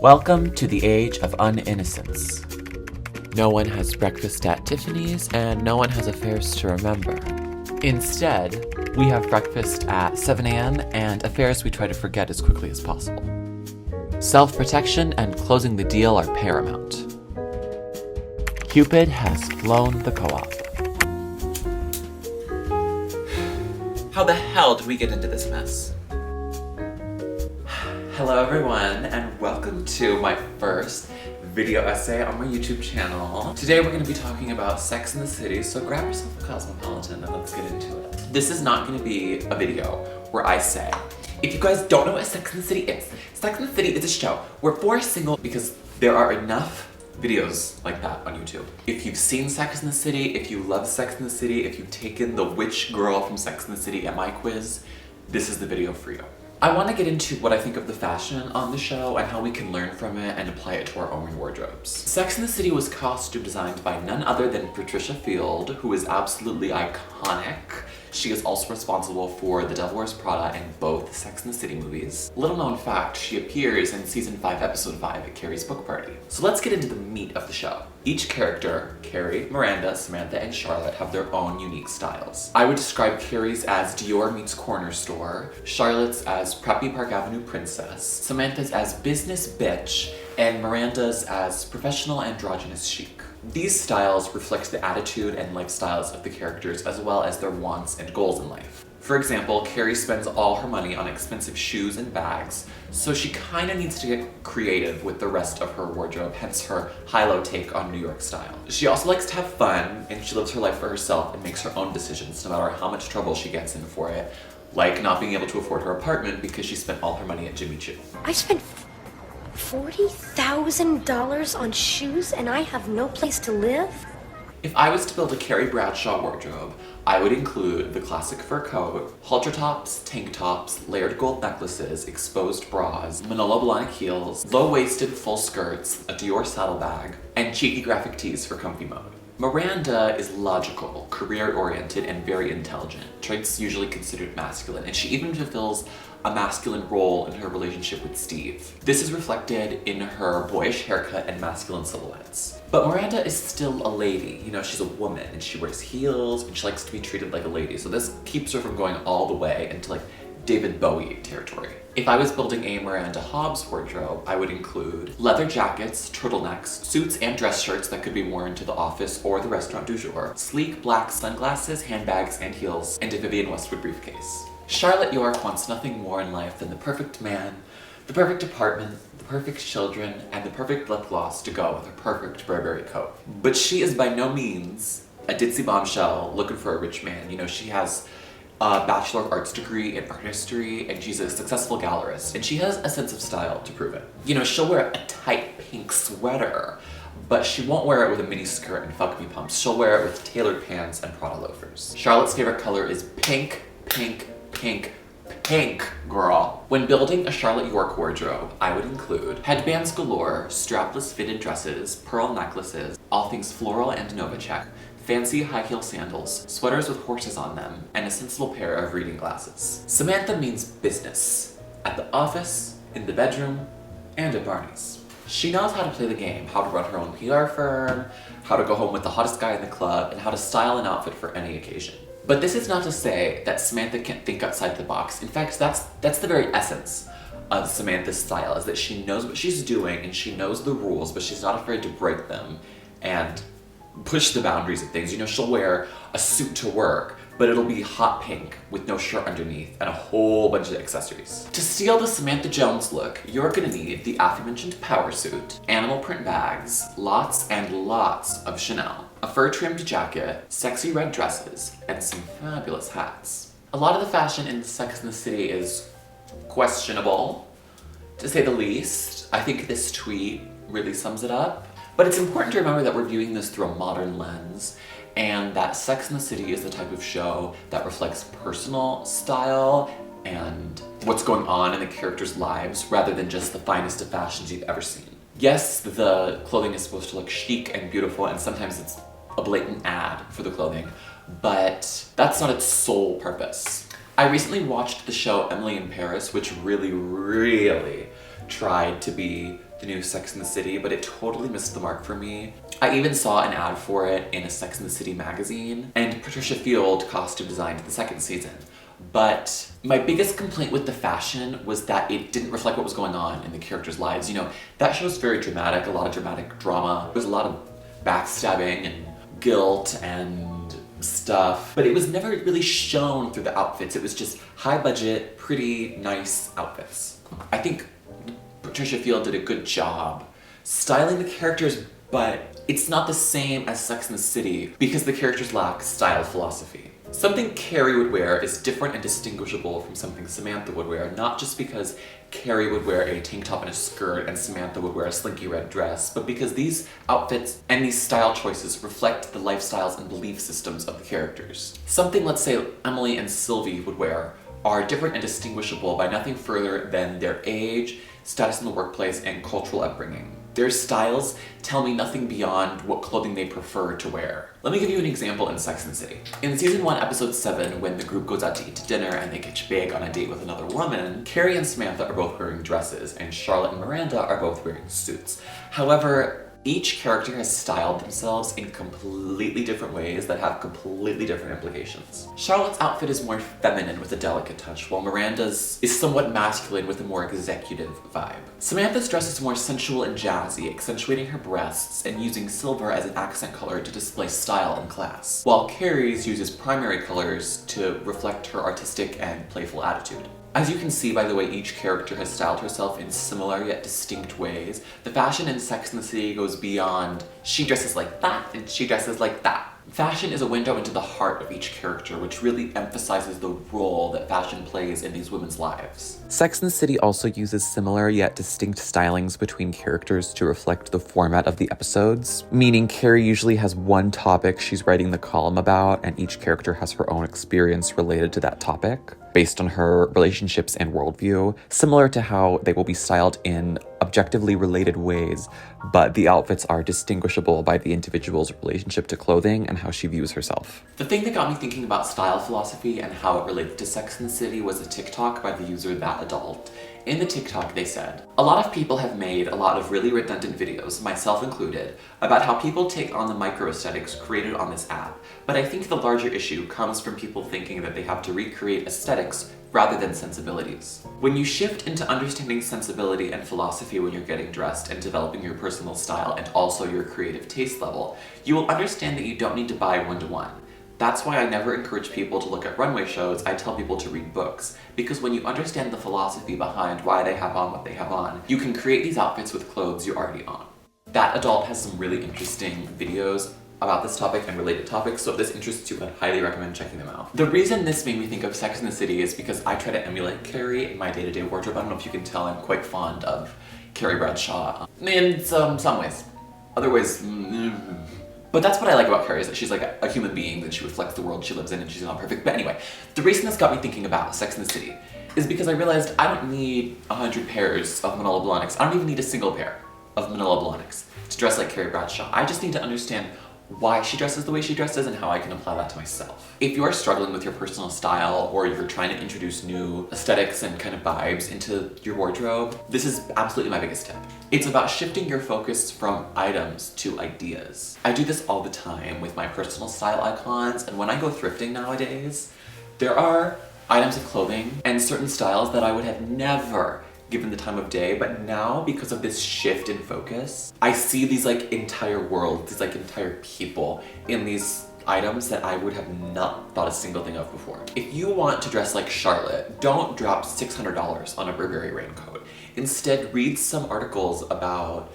Welcome to the age of uninnocence. No one has breakfast at Tiffany's, and no one has affairs to remember. Instead, we have breakfast at 7 a.m. and affairs we try to forget as quickly as possible. Self-protection and closing the deal are paramount. Cupid has flown the co-op. How the hell did we get into this mess? Hello everyone, and welcome to my first video essay on my YouTube channel. Today we're going to be talking about Sex in the City, so grab yourself a cosmopolitan and let's get into it. This is not going to be a video where I say, if you guys don't know what Sex in the City is, Sex in the City is a show where four single, because there are enough videos like that on YouTube. If you've seen Sex in the City, if you love Sex in the City, if you've taken the which girl from Sex in the City MI quiz, this is the video for you. I want to get into what I think of the fashion on the show and how we can learn from it and apply it to our own wardrobes. Sex in the City was costume designed by none other than Patricia Field, who is absolutely iconic. She is also responsible for The Devil Wears Prada and both Sex in the City movies. Little known fact, she appears in season 5, episode 5 at Carrie's book party. So let's get into the meat of the show. Each character, Carrie, Miranda, Samantha, and Charlotte, have their own unique styles. I would describe Carrie's as Dior meets corner store, Charlotte's as preppy Park Avenue princess, Samantha's as business bitch, and Miranda's as professional androgynous chic. These styles reflect the attitude and lifestyles of the characters as well as their wants and goals in life. For example, Carrie spends all her money on expensive shoes and bags, so she kinda needs to get creative with the rest of her wardrobe, hence her high-low take on New York style. She also likes to have fun, and she lives her life for herself and makes her own decisions no matter how much trouble she gets in for it, like not being able to afford her apartment because she spent all her money at Jimmy Choo. I spent $40,000 on shoes and I have no place to live? If I was to build a Carrie Bradshaw wardrobe, I would include the classic fur coat, halter tops, tank tops, layered gold necklaces, exposed bras, Manolo Blahnik heels, low-waisted full skirts, a Dior saddlebag, and cheeky graphic tees for comfy mode. Miranda is logical, career-oriented, and very intelligent, traits usually considered masculine, and she even fulfills a masculine role in her relationship with Steve. This is reflected in her boyish haircut and masculine silhouettes. But Miranda is still a lady. You know, she's a woman, and she wears heels, and she likes to be treated like a lady, so this keeps her from going all the way into like David Bowie territory. If I was building a Miranda Hobbs wardrobe, I would include leather jackets, turtlenecks, suits and dress shirts that could be worn to the office or the restaurant du jour, sleek black sunglasses, handbags, and heels, and a Vivienne Westwood briefcase. Charlotte York wants nothing more in life than the perfect man, the perfect apartment, the perfect children, and the perfect lip gloss to go with her perfect Burberry coat. But she is by no means a ditzy bombshell looking for a rich man. You know, she has a Bachelor of Arts degree in art history, and she's a successful gallerist, and she has a sense of style to prove it. You know, she'll wear a tight pink sweater, but she won't wear it with a mini skirt and fuck me pumps. She'll wear it with tailored pants and Prada loafers. Charlotte's favorite color is pink, pink, pink, pink, girl. When building a Charlotte York wardrobe, I would include headbands galore, strapless fitted dresses, pearl necklaces, all things floral and Novacek, fancy high heel sandals, sweaters with horses on them, and a sensible pair of reading glasses. Samantha means business. At the office, in the bedroom, and at Barney's. She knows how to play the game, how to run her own PR firm, how to go home with the hottest guy in the club, and how to style an outfit for any occasion. But this is not to say that Samantha can't think outside the box. In fact, that's the very essence of Samantha's style, is that she knows what she's doing and she knows the rules, but she's not afraid to break them and push the boundaries of things. You know, she'll wear a suit to work, but it'll be hot pink with no shirt underneath and a whole bunch of accessories. To steal the Samantha Jones look, you're gonna need the aforementioned power suit, animal print bags, lots and lots of Chanel, a fur-trimmed jacket, sexy red dresses, and some fabulous hats. A lot of the fashion in Sex in the City is questionable, to say the least. I think this tweet really sums it up. But it's important to remember that we're viewing this through a modern lens, and that Sex in the City is the type of show that reflects personal style and what's going on in the characters' lives rather than just the finest of fashions you've ever seen. Yes, the clothing is supposed to look chic and beautiful, and sometimes it's a blatant ad for the clothing, but that's not its sole purpose. I recently watched the show Emily in Paris, which really tried to be the new Sex and the City, but it totally missed the mark for me. I even saw an ad for it in a Sex and the City magazine, and Patricia Field costume designed the second season. But my biggest complaint with the fashion was that it didn't reflect what was going on in the characters' lives. You know, that show's very dramatic, a lot of dramatic drama. There's a lot of backstabbing and guilt and stuff, but it was never really shown through the outfits. It was just high budget, pretty nice outfits. I think Patricia Field did a good job styling the characters, but it's not the same as Sex and the City because the characters lack style philosophy. Something Carrie would wear is different and distinguishable from something Samantha would wear, not just because Carrie would wear a tank top and a skirt and Samantha would wear a slinky red dress, but because these outfits and these style choices reflect the lifestyles and belief systems of the characters. Something, let's say, Emily and Sylvie would wear are different and distinguishable by nothing further than their age, status in the workplace, and cultural upbringing. Their styles tell me nothing beyond what clothing they prefer to wear. Let me give you an example in Sex and the City. In season 1, episode 7, when the group goes out to eat dinner and they get big on a date with another woman, Carrie and Samantha are both wearing dresses, and Charlotte and Miranda are both wearing suits. However, each character has styled themselves in completely different ways that have completely different implications. Charlotte's outfit is more feminine with a delicate touch, while Miranda's is somewhat masculine with a more executive vibe. Samantha's dress is more sensual and jazzy, accentuating her breasts and using silver as an accent color to display style and class, while Carrie's uses primary colors to reflect her artistic and playful attitude. As you can see by the way each character has styled herself in similar yet distinct ways, the fashion in Sex and the City goes beyond she dresses like that and she dresses like that. Fashion is a window into the heart of each character, which really emphasizes the role that fashion plays in these women's lives. Sex and the City also uses similar yet distinct stylings between characters to reflect the format of the episodes, meaning Carrie usually has one topic she's writing the column about, and each character has her own experience related to that topic, based on her relationships and worldview, similar to how they will be styled in objectively related ways, but the outfits are distinguishable by the individual's relationship to clothing and how she views herself. The thing that got me thinking about style philosophy and how it related to Sex and the City was a TikTok by the user That Adult. In the TikTok, they said, "A lot of people have made a lot of really redundant videos, myself included, about how people take on the micro-aesthetics created on this app, but I think the larger issue comes from people thinking that they have to recreate aesthetics rather than sensibilities. When you shift into understanding sensibility and philosophy when you're getting dressed and developing your personal style and also your creative taste level, you will understand that you don't need to buy one-to-one. That's why I never encourage people to look at runway shows. I tell people to read books, because when you understand the philosophy behind why they have on what they have on, you can create these outfits with clothes you're already on." That Adult has some really interesting videos about this topic and related topics, so if this interests you, I'd highly recommend checking them out. The reason this made me think of Sex and the City is because I try to emulate Carrie in my day-to-day wardrobe. I don't know if you can tell, I'm quite fond of Carrie Bradshaw in some ways. Other ways, But that's what I like about Carrie, is that she's like a human being, that she reflects the world she lives in, and she's not perfect. But anyway, the reason this got me thinking about Sex and the City is because I realized I don't need 100 pairs of Manolo Blahniks. I don't even need a single pair of Manolo Blahniks to dress like Carrie Bradshaw. I just need to understand why she dresses the way she dresses and how I can apply that to myself. If you are struggling with your personal style, or you're trying to introduce new aesthetics and kind of vibes into your wardrobe, this is absolutely my biggest tip. It's about shifting your focus from items to ideas. I do this all the time with my personal style icons, and when I go thrifting nowadays, there are items of clothing and certain styles that I would have never given the time of day, but now, because of this shift in focus, I see these like entire worlds, these like entire people in these items that I would have not thought a single thing of before. If you want to dress like Charlotte, don't drop $600 on a Burberry raincoat. Instead, read some articles about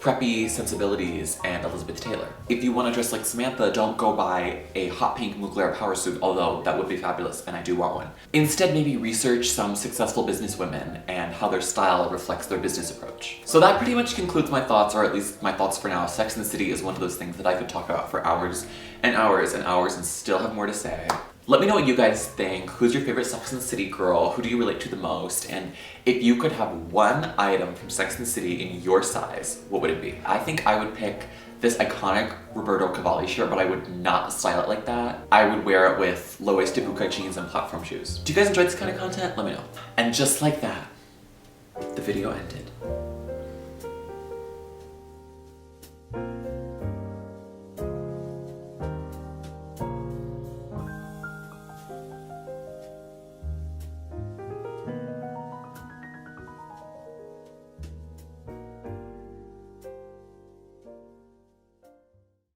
preppy sensibilities and Elizabeth Taylor. If you want to dress like Samantha, don't go buy a hot pink Mugler power suit, although that would be fabulous and I do want one. Instead, maybe research some successful businesswomen and how their style reflects their business approach. So that pretty much concludes my thoughts, or at least my thoughts for now. Sex and the City is one of those things that I could talk about for hours and hours and hours and still have more to say. Let me know what you guys think. Who's your favorite Sex and the City girl? Who do you relate to the most? And if you could have one item from Sex and the City in your size, what would it be? I think I would pick this iconic Roberto Cavalli shirt, but I would not style it like that. I would wear it with low-waisted bootcut jeans and platform shoes. Do you guys enjoy this kind of content? Let me know. And just like that, the video ended. you.